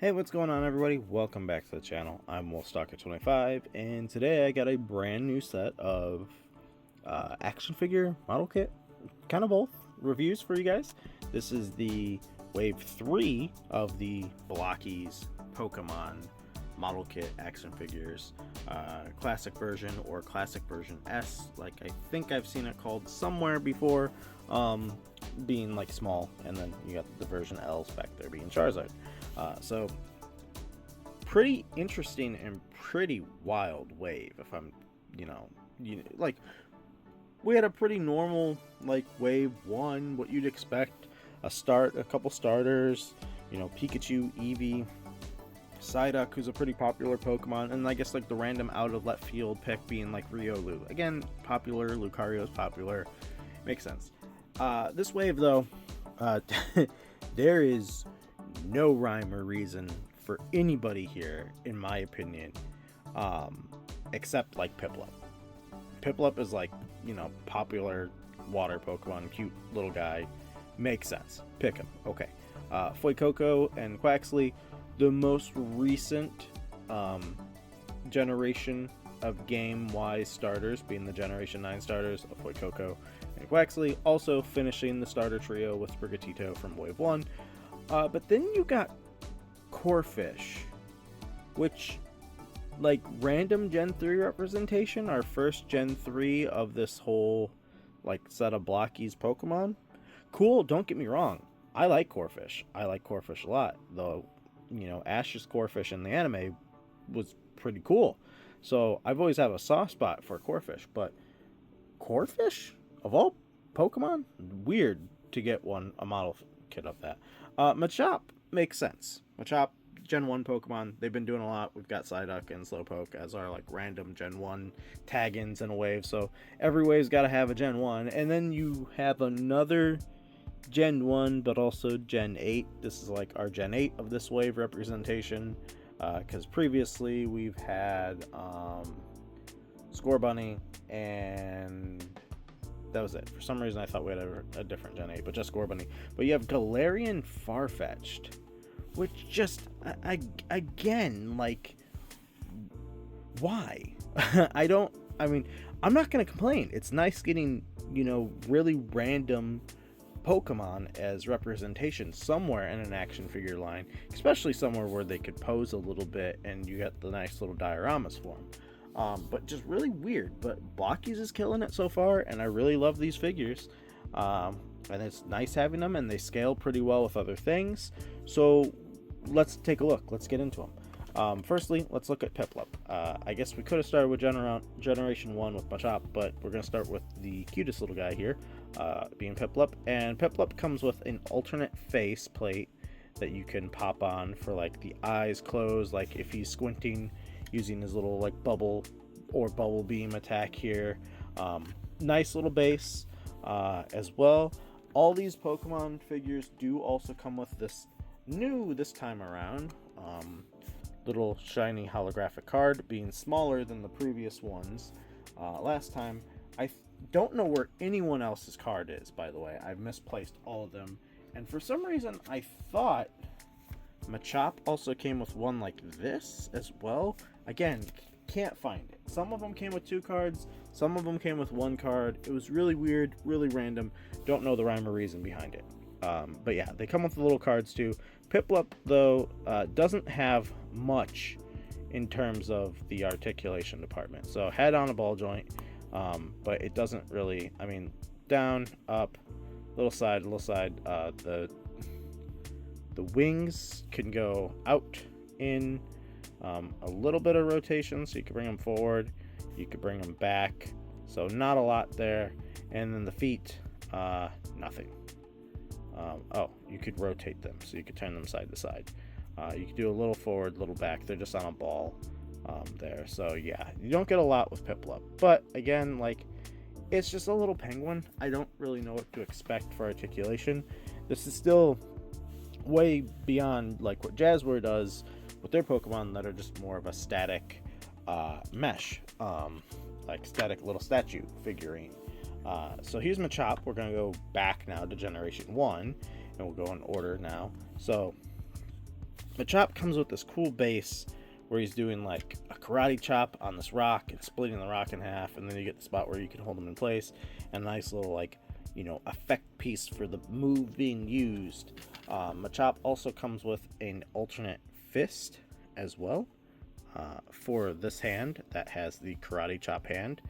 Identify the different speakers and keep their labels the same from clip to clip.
Speaker 1: Hey, what's going on, everybody? Welcome back to the channel. I'm Wolfstalker25, and today I got a brand new set of action figure model kit, kind of both, reviews for you guys. This is the Wave 3 of the Blokees Pokemon model kit action figures, Classic Version or Classic Version-S, like I think I've seen it called somewhere before, being like small, and then you got the version L's back there being Charizard. So pretty interesting and pretty wild wave. If I'm, like we had a pretty normal like wave one, what you'd expect, a couple starters, Pikachu, Eevee, Psyduck, who's a pretty popular Pokemon, and I guess like the random out of left field pick being like Riolu. Again, popular. Lucario's popular. Makes sense. This wave though, there is no rhyme or reason for anybody here, in my opinion, except like Piplup. Piplup is like, popular water Pokemon, cute little guy, makes sense. Pick him. Okay. Fuecoco and Quaxly, the most recent generation of game-wise starters, being the Generation 9 starters of Fuecoco and Quaxly, also finishing the starter trio with Sprigatito from Wave 1. But then you got Corphish, which, like, random Gen 3 representation, our first Gen 3 of this whole, like, set of Blokees Pokemon. Cool, don't get me wrong. I like Corphish. I like Corphish a lot, though, Ash's Corphish in the anime was pretty cool. So I've always had a soft spot for Corphish, but Corphish, of all Pokemon, weird to get a model kit of that. Machop makes sense. Machop, Gen 1 Pokemon, they've been doing a lot. We've got Psyduck and Slowpoke as our like random Gen 1 tag-ins in a wave, so every wave's got to have a Gen 1. And then you have another Gen 1, but also Gen 8. This is like our Gen 8 of this wave representation, because previously we've had Scorbunny, and that was it. For some reason I thought we had a different Gen 8, but just Scorbunny. But you have Galarian Farfetch'd, which just, again, like, why? I'm not going to complain. It's nice getting, really random Pokemon as representation somewhere in an action figure line, especially somewhere where they could pose a little bit and you got the nice little dioramas for them. But just really weird. But Blokees is killing it so far, and I really love these figures. And it's nice having them, and they scale pretty well with other things. So let's take a look. Let's get into them. Firstly, let's look at Piplup. I guess we could have started with Generation 1 with Machop, but we're going to start with the cutest little guy here, being Piplup. And Piplup comes with an alternate face plate that you can pop on for like the eyes closed, like if he's squinting, using his little like bubble or bubble beam attack here. Nice little base as well. All these Pokemon figures do also come with this time around, little shiny holographic card, being smaller than the previous ones. Last time, I don't know where anyone else's card is, by the way. I've misplaced all of them, and for some reason I thought Machop also came with one like this as well. Again, can't find it. Some of them came with 2 cards, some of them came with 1 card. It was really weird, really random. Don't know the rhyme or reason behind it. But yeah, they come with the little cards too. Piplup, though, doesn't have much in terms of the articulation department. So head on a ball joint, but it doesn't really, down, up, little side. The wings can go out, in, a little bit of rotation, so you can bring them forward, you could bring them back, so not a lot there. And then the feet, nothing. You could rotate them, so you could turn them side to side. You could do a little forward, little back. They're just on a ball there. So yeah, you don't get a lot with Piplup, but again, like, it's just a little penguin. I don't really know what to expect for articulation. This is still way beyond like what Jazwares does with their Pokemon that are just more of a static mesh, like static little statue figurine. So here's Machop. We're going to go back now to Generation 1, and we'll go in order now. So Machop comes with this cool base where he's doing like a karate chop on this rock and splitting the rock in half, and then you get the spot where you can hold him in place, and a nice little like, you know, effect piece for the move being used. Machop also comes with an alternate fist as well for this hand that has the karate chop hand.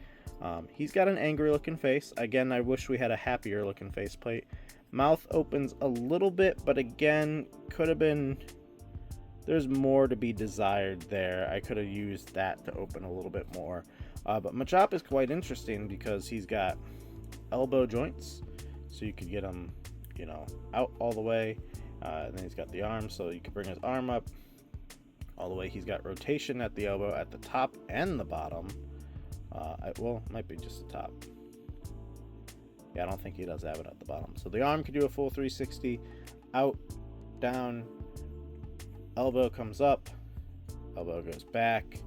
Speaker 1: He's got an angry looking face. Again, I wish we had a happier looking faceplate. Mouth opens a little bit, but again, could have been, there's more to be desired there. I could have used that to open a little bit more. But Machop is quite interesting because he's got elbow joints, so you could get him, you know, out all the way. And then he's got the arm, so you could bring his arm up all the way. He's got rotation at the elbow at the top and the bottom. Well, might be just the top. Yeah, I don't think he does have it at the bottom. So the arm could do a full 360, out, down, elbow comes up, elbow goes back,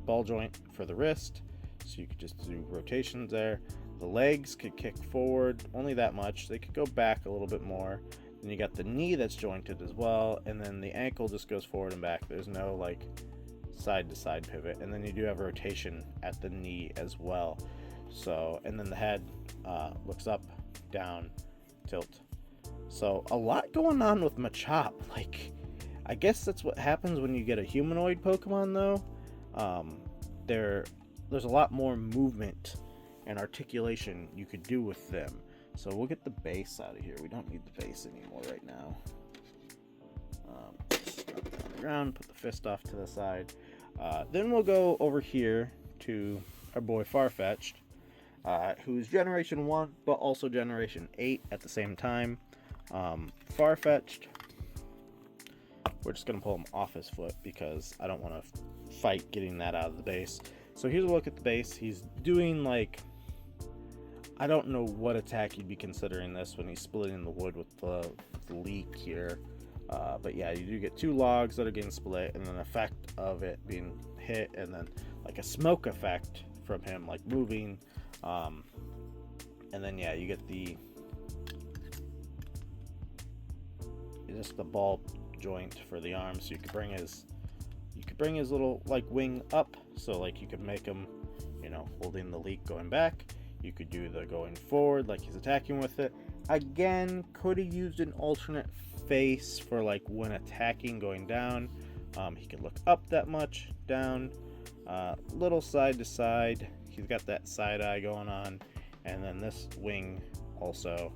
Speaker 1: ball joint for the wrist, so you could just do rotations there. The legs could kick forward only that much. They could go back a little bit more. Then you got the knee that's jointed as well, and then the ankle just goes forward and back. There's no like side to side pivot, and then you do have rotation at the knee as well. So, and then the head looks up, down, tilt. So a lot going on with Machop. Like, I guess that's what happens when you get a humanoid Pokemon though. There's a lot more movement and articulation you could do with them. So we'll get the base out of here. We don't need the base anymore right now. Drop it on the ground, put the fist off to the side. Then we'll go over here to our boy Farfetch'd, who's Generation 1, but also Generation 8 at the same time. Farfetch'd, we're just going to pull him off his foot because I don't want to fight getting that out of the base. So here's a look at the base. He's doing like, I don't know what attack you'd be considering this when he's splitting the wood with the leak here. But yeah, you do get two logs that are getting split, and an effect of it being hit, and then like a smoke effect from him like moving. And then yeah, you get just the ball joint for the arm, so you could bring his little like wing up, so like you could make him, you know, holding the leak going back. You could do the going forward like he's attacking with it. Again, could have used an alternate face for like when attacking going down. He could look up that much, down, little side to side. He's got that side eye going on, and then this wing also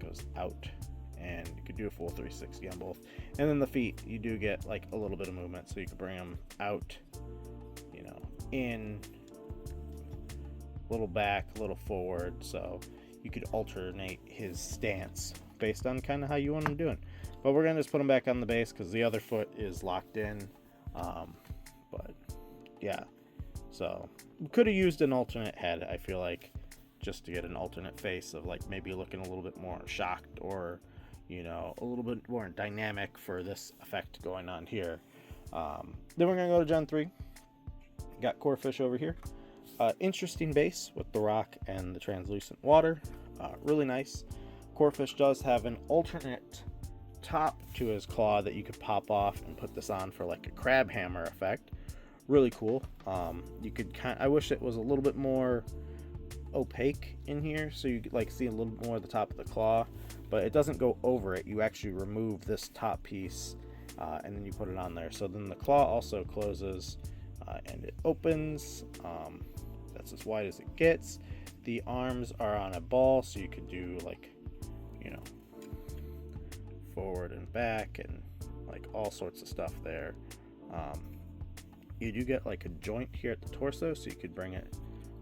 Speaker 1: goes out, and you could do a full 360 on both. And then the feet, you do get like a little bit of movement, so you could bring them out, you know, in, little back, a little forward, so you could alternate his stance based on kind of how you want him doing. But we're gonna just put him back on the base because the other foot is locked in. But yeah, so we could have used an alternate head, I feel like, just to get an alternate face of like maybe looking a little bit more shocked, or you know, a little bit more dynamic for this effect going on here. Then we're gonna go to Gen 3. Got Corphish over here. Interesting base with the rock and the translucent water. Really nice. Corphish does have an alternate top to his claw that you could pop off and put this on for like a crab hammer effect. Really cool. You could I wish it was a little bit more opaque in here, so you could like see a little more of the top of the claw, but it doesn't go over it. You actually remove this top piece and then you put it on there. So then the claw also closes and it opens. That's as wide as it gets. The arms are on a ball, so you could do like, you know, forward and back and like all sorts of stuff there. You do get like a joint here at the torso, so you could bring it.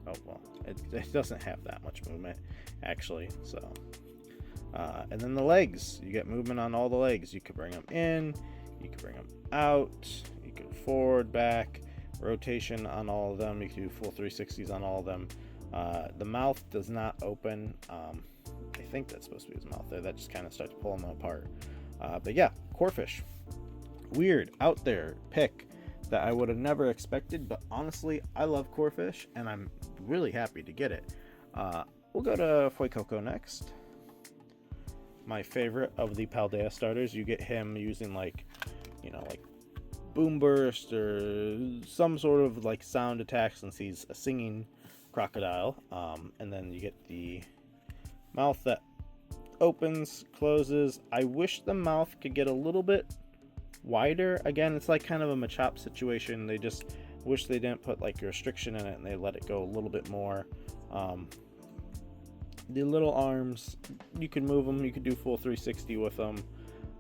Speaker 1: Oh well, it doesn't have that much movement actually. So and then the legs, you get movement on all the legs. You could bring them in, you could bring them out, you could forward, back, rotation on all of them. You can do full 360s on all of them. The mouth does not open. I think that's supposed to be his mouth there. That just kind of starts pulling them apart. But yeah, Corphish, weird out there pick that I would have never expected, but honestly I love Corphish and I'm really happy to get it. We'll go to Fuecoco next. my favorite of the Paldea starters. You get him using like, you know, like boom burst or some sort of like sound attack, since he's a singing crocodile. And then you get the mouth that opens, closes. I wish the mouth could get a little bit wider. Again, it's like kind of a Machop situation. They just wish they didn't put like a restriction in it and they let it go a little bit more. The little arms, you can move them, you could do full 360 with them,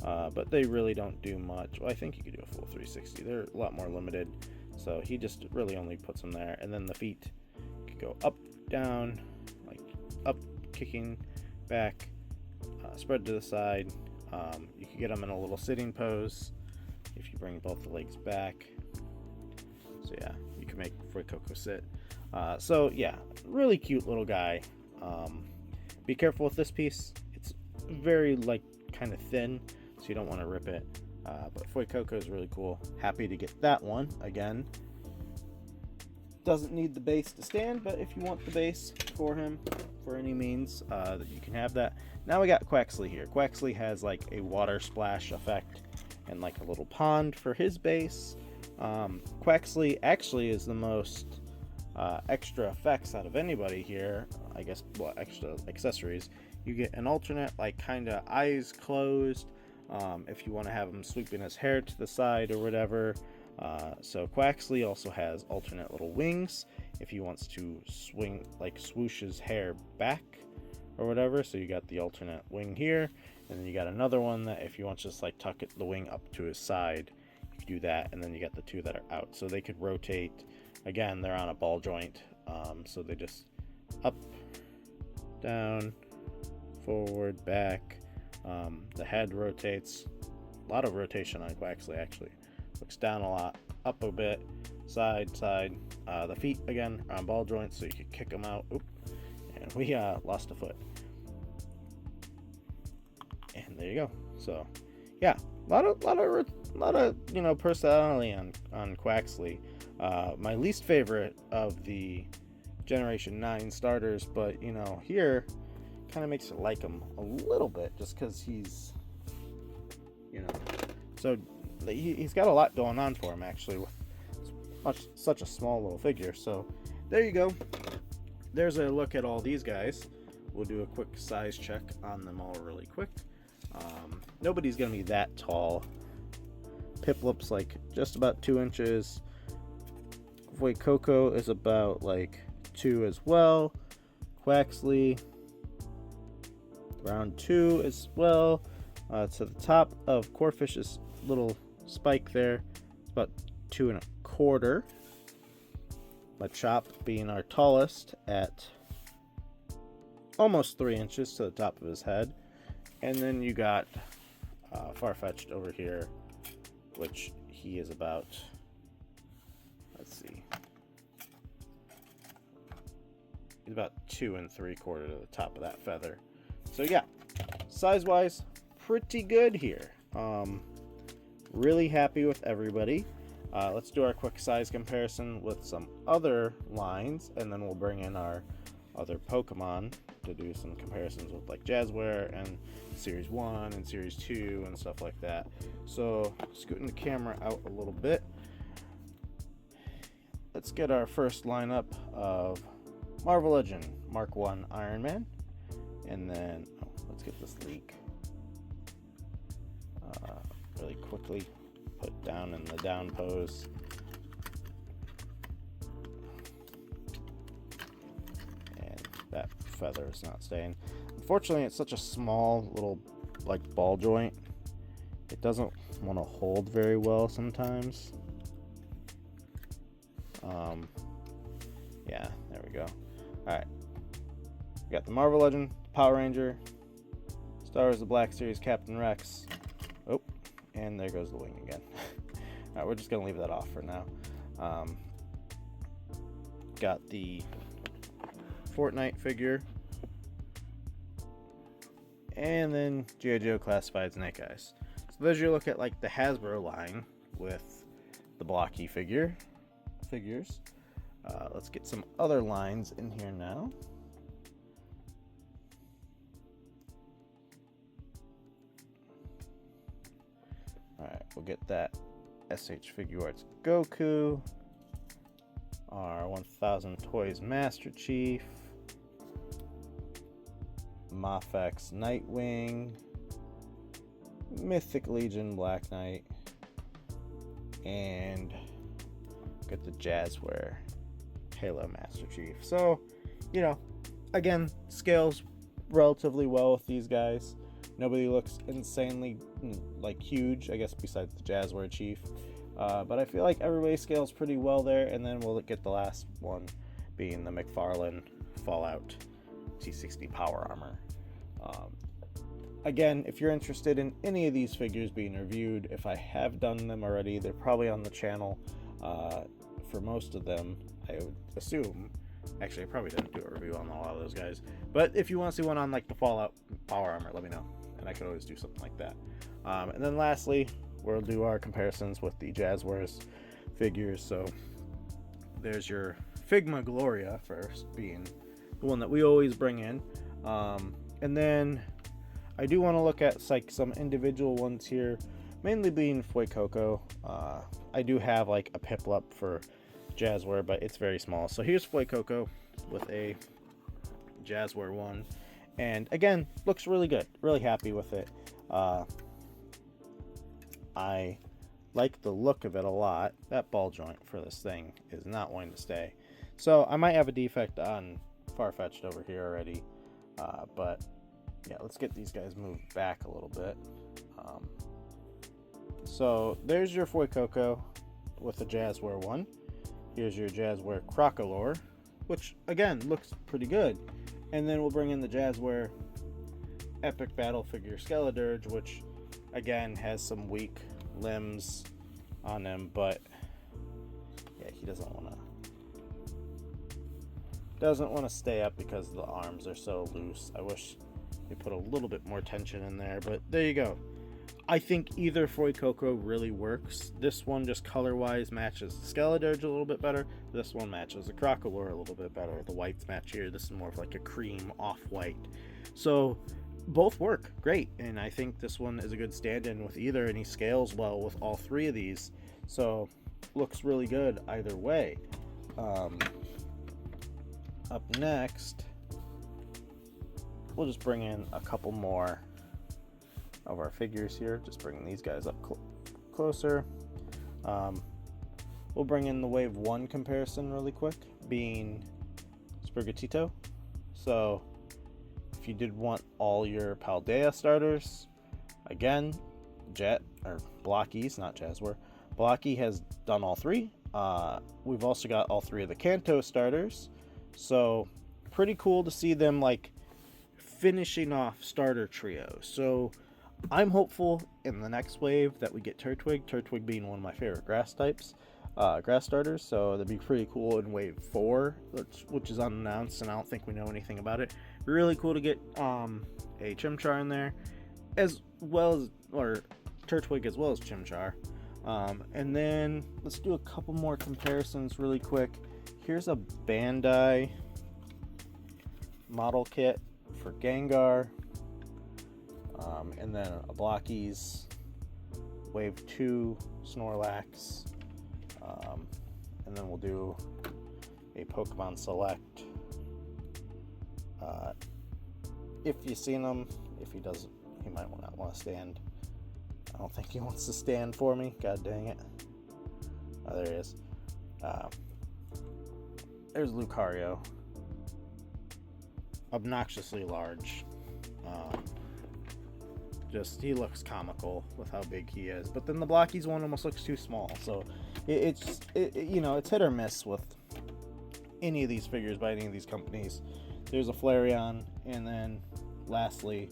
Speaker 1: but they really don't do much. Well, I think you could do a full 360. They're a lot more limited, so he just really only puts them there. And then the feet could go up, down, like up, kicking, back, spread to the side. You could get them in a little sitting pose if you bring both the legs back. So yeah, you can make Fuecoco sit. So yeah, really cute little guy. Be careful with this piece. It's very like kind of thin, so you don't want to rip it. But Fuecoco is really cool. Happy to get that one. Again, doesn't need the base to stand, but if you want the base for him for any means, that you can have that. Now we got Quaxly here. Quaxly has like a water splash effect and like a little pond for his base. Quaxly actually is the most extra effects out of anybody here, I guess. Well, extra accessories. You get an alternate like kind of eyes closed, if you want to have him sweeping his hair to the side or whatever. So Quaxly also has alternate little wings if he wants to swing, like swoosh his hair back or whatever. So you got the alternate wing here, and then you got another one that if you want to just like tuck it, the wing up to his side, you can do that. And then you got the two that are out, so they could rotate. Again, they're on a ball joint, so they just up, down, forward, back. The head rotates. A lot of rotation on Quaxly actually. Looks down a lot, up a bit, side, side. The feet again are on ball joints, so you can kick them out. Oop. And we lost a foot. And there you go. So yeah, a lot of you know, personality on Quaxly. My least favorite of the Generation 9 starters, but you know, here kind of makes you like him a little bit just because he's, you know, so he's got a lot going on for him actually with such a small little figure. So there you go. There's a look at all these guys. We'll do a quick size check on them all really quick. Nobody's gonna be that tall. Piplup's like just about 2 inches. Fuecoco is about like 2 as well. Quaxly around 2 as well. To the top of Corphish's little spike there, it's about 2 1/4. Machop being our tallest at almost 3 inches to the top of his head. And then you got Farfetch'd over here, which he is about, let's see, he's about 2 3/4 to the top of that feather. So yeah, size wise, pretty good here. Really happy with everybody. Let's do our quick size comparison with some other lines, and then we'll bring in our other Pokemon to do some comparisons with like Jazwares and Series 1 and Series 2 and stuff like that. So scooting the camera out a little bit, let's get our first lineup of Marvel Legend Mark 1 Iron Man, and then let's get this leak really quickly put down in the down pose. And that feather is not staying. Unfortunately, it's such a small little like ball joint. It doesn't want to hold very well sometimes. Yeah, there we go. Alright. We got the Marvel Legend, Power Ranger, Star Wars the Black Series Captain Rex. Oh, and there goes the wing again. Alright, we're just going to leave that off for now. Got the Fortnite figure. And then G.I. Joe Classified Snake Eyes. So there's your look at like the Hasbro line with the blocky figures. Let's get some other lines in here now. we'll get that SH Figuarts Goku, our 1000 Toys Master Chief, Mafex Nightwing, Mythic Legion Black Knight, and get the Jazwares Halo Master Chief. So, you know, again, scales relatively well with these guys. Nobody looks insanely like huge, I guess, besides the Jazwares Chief. But I feel like everybody scales pretty well there. And then we'll get the last one being the McFarlane Fallout T60 Power Armor. Again, if you're interested in any of these figures being reviewed, if I have done them already, they're probably on the channel. For most of them, I would assume. Actually, I probably didn't do a review on a lot of those guys. But if you want to see one on like the Fallout Power Armor, let me know, and I could always do something like that. And then lastly, we'll do our comparisons with the Jazwares figures. So there's your Figma Gloria first, being the one that we always bring in. And then I do want to look at like some individual ones here, mainly being Fuecoco. I do have like a Piplup for Jazwares, but it's very small. So here's Fuecoco with a Jazwares one, and again, looks really good. Really happy with it. I like the look of it a lot. That ball joint for this thing is not wanting to stay. So I might have a defect on Farfetch'd over here already. But yeah, let's get these guys moved back a little bit. So there's your Fuecoco with the Jazwares one. Here's your Jazwares Crocolore, which again looks pretty good. And then we'll bring in the Jazwares Epic Battle Figure Skeledirge, which again has some weak limbs on him, but yeah, he doesn't want to stay up because the arms are so loose. I wish they put a little bit more tension in there, but there you go. I think either Fuecoco really works. This one just color-wise matches the Skeledirge a little bit better. This one matches the Crocolore a little bit better. The whites match here. This is more of like a cream off-white. So both work great, and I think this one is a good stand-in with either, and he scales well with all three of these. So looks really good either way. Up next, we'll just bring in a couple more of our figures here, just bringing these guys up closer. We'll bring in the Wave 1 comparison really quick, being Sprigatito. So if you did want all your Paldea starters, again, Blokees, not Jazwares. Blokees has done all three. We've also got all three of the Kanto starters. So pretty cool to see them like finishing off starter trio. So I'm hopeful in the next wave that we get Turtwig being one of my favorite grass types, grass starters. So that'd be pretty cool in wave 4, which is unannounced, and I don't think we know anything about it. Really cool to get a Chimchar in there, as well as, or Turtwig as well as Chimchar. And then let's do a couple more comparisons really quick. Here's a Bandai model kit for Gengar. And then a Blokees Wave 2 Snorlax. And then we'll do a Pokemon Select. If you've seen him, if he doesn't, he might not want to stand. I don't think he wants to stand for me. God dang it. Oh, there he is. There's Lucario. Obnoxiously large. Just, he looks comical with how big he is. But then the Blokees one almost looks too small. So it's you know, it's hit or miss with any of these figures by any of these companies. There's a Flareon, and then lastly,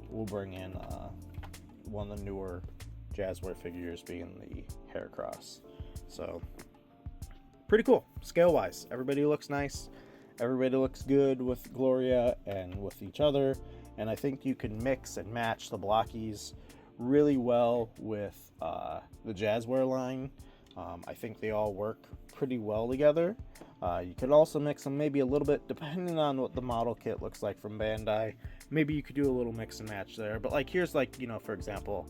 Speaker 1: we'll bring in one of the newer Jazwares figures, being the Heracross. So pretty cool scale wise. Everybody looks nice. Everybody looks good with Gloria and with each other. And I think you can mix and match the Blokees really well with the Jazwares line. I think they all work pretty well together. You could also mix them maybe a little bit, depending on what the model kit looks like from Bandai. maybe you could do a little mix and match there. But like, here's like, you know, for example,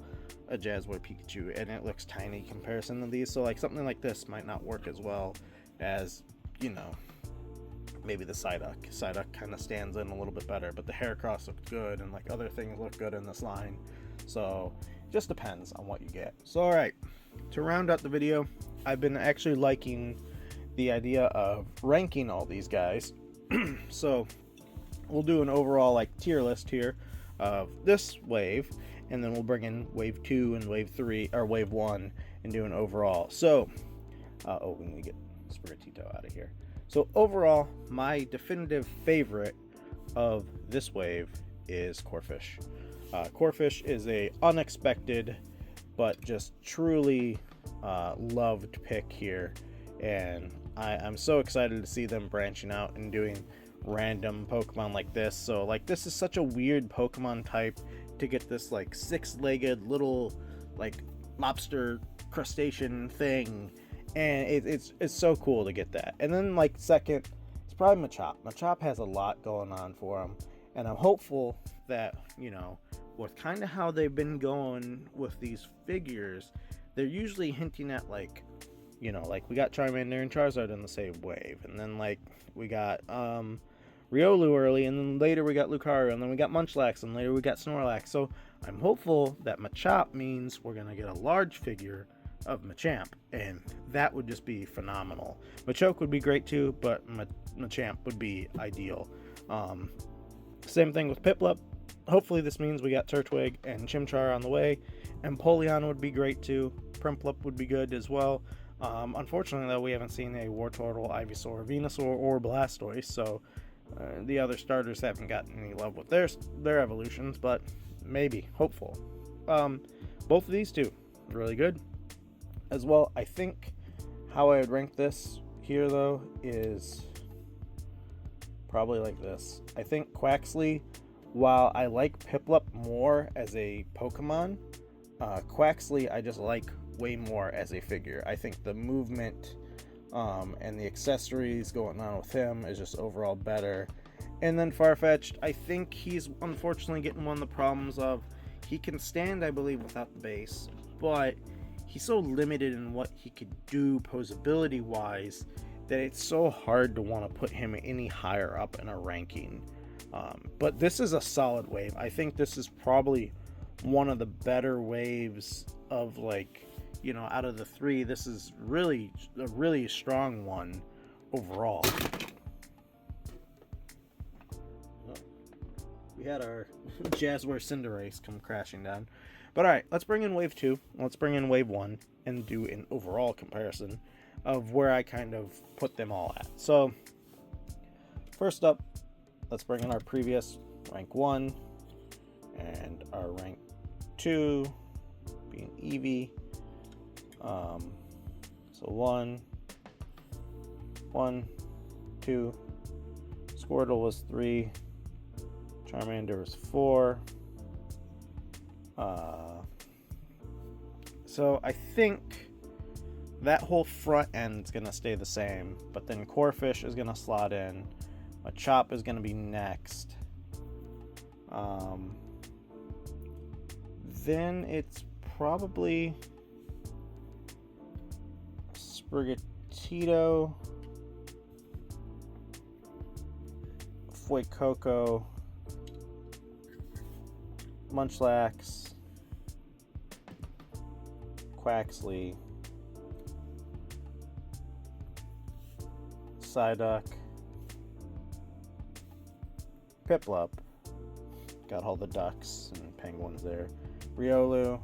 Speaker 1: a Jazwares Pikachu, and it looks tiny in comparison to these. So like something like this might not work as well as, you know, maybe the Psyduck. Psyduck kind of stands in a little bit better, but the Heracross looked good, and like other things look good in this line. So it just depends on what you get. So all right, to round out the video, I've been actually liking the idea of ranking all these guys. So we'll do an overall like tier list here of this wave, and then we'll bring in wave 2 and wave 3, or wave 1, and do an overall. So oh, we need to get Sprigatito out of here. So overall, my definitive favorite of this wave is Corphish. Corphish is a unexpected but just truly loved pick here, and I'm so excited to see them branching out and doing random Pokemon like this. So like, this is such a weird Pokemon type to get this like 6-legged little like lobster crustacean thing, and it's so cool to get that. And then like second, it's probably Machop. Machop has a lot going on for him, and I'm hopeful that, you know, with kind of how they've been going with these figures, they're usually hinting at like, you know, like we got Charmander and Charizard in the same wave, and then like we got Riolu early, and then later we got Lucario, and then we got Munchlax, and later we got Snorlax. So I'm hopeful that Machop means we're gonna get a large figure of Machamp, and that would just be phenomenal. Machoke would be great too, but Machamp would be ideal. Same thing with Piplup. Hopefully this means we got Turtwig and Chimchar on the way, and Polion would be great too. Prinplup would be good as well. Unfortunately though, we haven't seen a Wartortle, Ivysaur, Venusaur, or Blastoise, so the other starters haven't gotten any love with their evolutions, but maybe, hopeful. Both of these two, really good. As well, I think how I would rank this here though is probably like this. I think Quaxly, while I like Piplup more as a Pokemon, Quaxly I just like way more as a figure. I think the movement and the accessories going on with him is just overall better. And then Farfetch'd, I think he's unfortunately getting one of the problems of he can stand, I believe, without the base, but he's so limited in what he could do posability wise that it's so hard to want to put him any higher up in a ranking. But this is a solid wave. I think this is probably one of the better waves of, like, you know, out of the three. This is really a really strong one overall. We had our Jazwares Cinderace come crashing down. But alright, let's bring in wave 2. Let's bring in wave 1 and do an overall comparison of where I kind of put them all at. So, first up, let's bring in our previous rank 1 and our rank 2 being Eevee. So 1, 2, Squirtle was 3, Charmander was 4. So I think that whole front end is going to stay the same, but then Corphish is going to slot in. Machop is going to be next. Then it's probably Sprigatito, Fuecoco, Munchlax, Quaxly, Psyduck, Piplup, got all the ducks and penguins there, Riolu,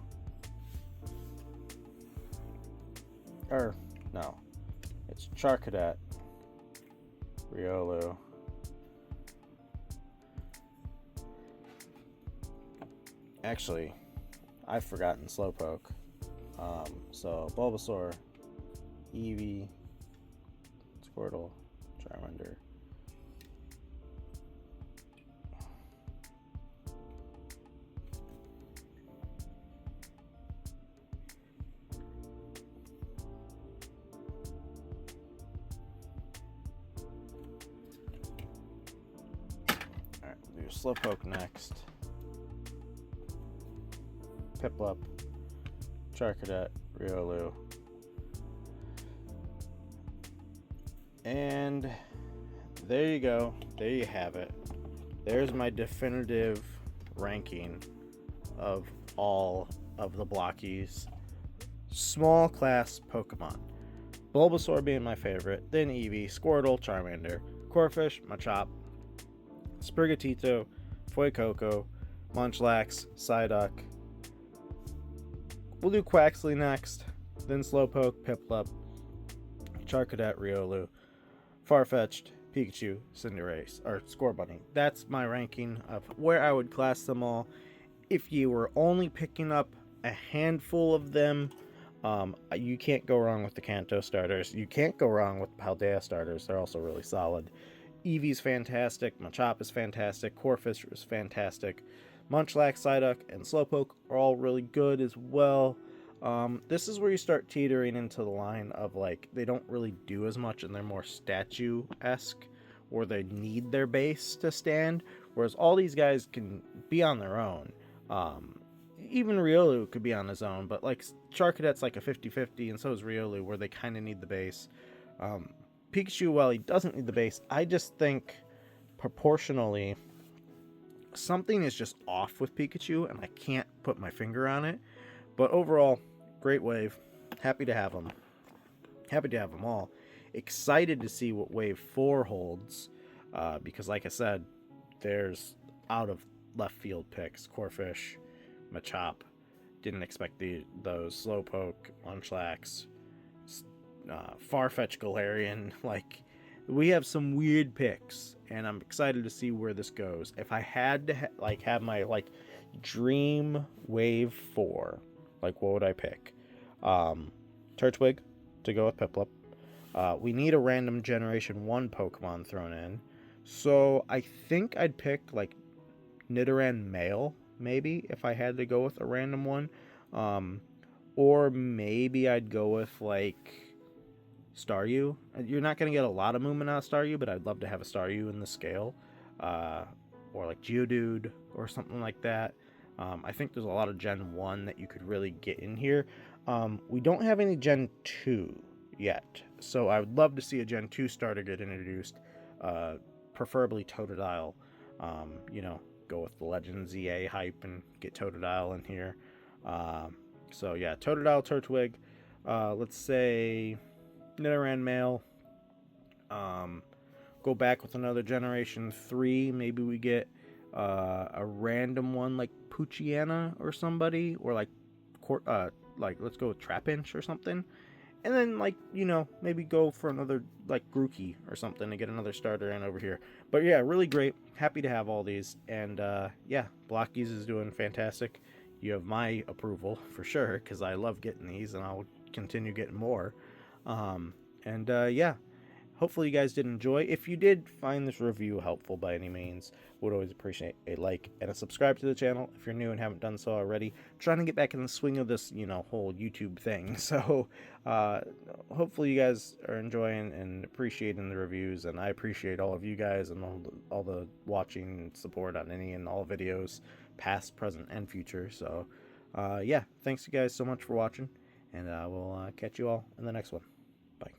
Speaker 1: or no, it's Charcadet, Riolu, actually, I've forgotten Slowpoke. So Bulbasaur, Eevee, Squirtle, Charmander. Alright, we'll do Slowpoke next. Piplup, Charcadet, Riolu. And there you go. There you have it. There's my definitive ranking of all of the Blokees small class Pokemon. Bulbasaur being my favorite, then Eevee, Squirtle, Charmander, Corphish, Machop, Sprigatito, Fuecoco, Munchlax, Psyduck. We'll do Quaxly next, then Slowpoke, Piplup, Charcadet, Riolu, Farfetch'd, Pikachu, Cinderace, or Scorbunny. That's my ranking of where I would class them all. If you were only picking up a handful of them, you can't go wrong with the Kanto starters. You can't go wrong with the Paldea starters. They're also really solid. Eevee's fantastic. Machop is fantastic. Corphish is fantastic. Munchlax, Psyduck, and Slowpoke are all really good as well. This is where you start teetering into the line of, like, they don't really do as much and they're more statue-esque, or they need their base to stand, whereas all these guys can be on their own. Even Riolu could be on his own, but like Charcadet's like a 50-50, and so is Riolu, where they kind of need the base. Pikachu, while he doesn't need the base, I just think proportionally something is just off with Pikachu, and I can't put my finger on it. But overall, great wave. Happy to have them. Happy to have them all. Excited to see what wave 4 holds, because like I said, there's out of left field picks. Corphish, Machop, didn't expect those. Slowpoke, Munchlax, Farfetch'd, Galarian. Like, we have some weird picks, and I'm excited to see where this goes. If I had to have my dream wave 4, what would I pick? Turtwig to go with Piplup. We need a random Generation 1 Pokemon thrown in, so I think I'd pick Nidoran male, maybe, if I had to go with a random one. Or maybe I'd go with Staryu. You're not going to get a lot of movement out of Staryu, but I'd love to have a Staryu in the scale. Or Geodude or something like that. I think there's a lot of Gen 1 that you could really get in here. We don't have any Gen 2 yet, so I would love to see a Gen 2 starter get introduced. Preferably Totodile. Go with the Legend ZA hype and get Totodile in here. So yeah, Totodile, Turtwig. Let's say Nidoran male. Go back with another Generation 3. Maybe we get a random one like Poochyena or somebody, or let's go with Trapinch or something. And then, maybe go for another, Grookey or something to get another starter in over here. But yeah, really great. Happy to have all these. And, yeah, Blokees is doing fantastic. You have my approval, for sure, because I love getting these, and I'll continue getting more. Yeah, hopefully you guys did enjoy. If you did find this review helpful by any means, would always appreciate a like and a subscribe to the channel if you're new and haven't done so already. I'm trying to get back in the swing of this, whole YouTube thing. So hopefully you guys are enjoying and appreciating the reviews, and I appreciate all of you guys and all the watching and support on any and all videos, past, present, and future. So yeah, thanks you guys so much for watching, and we'll catch you all in the next one.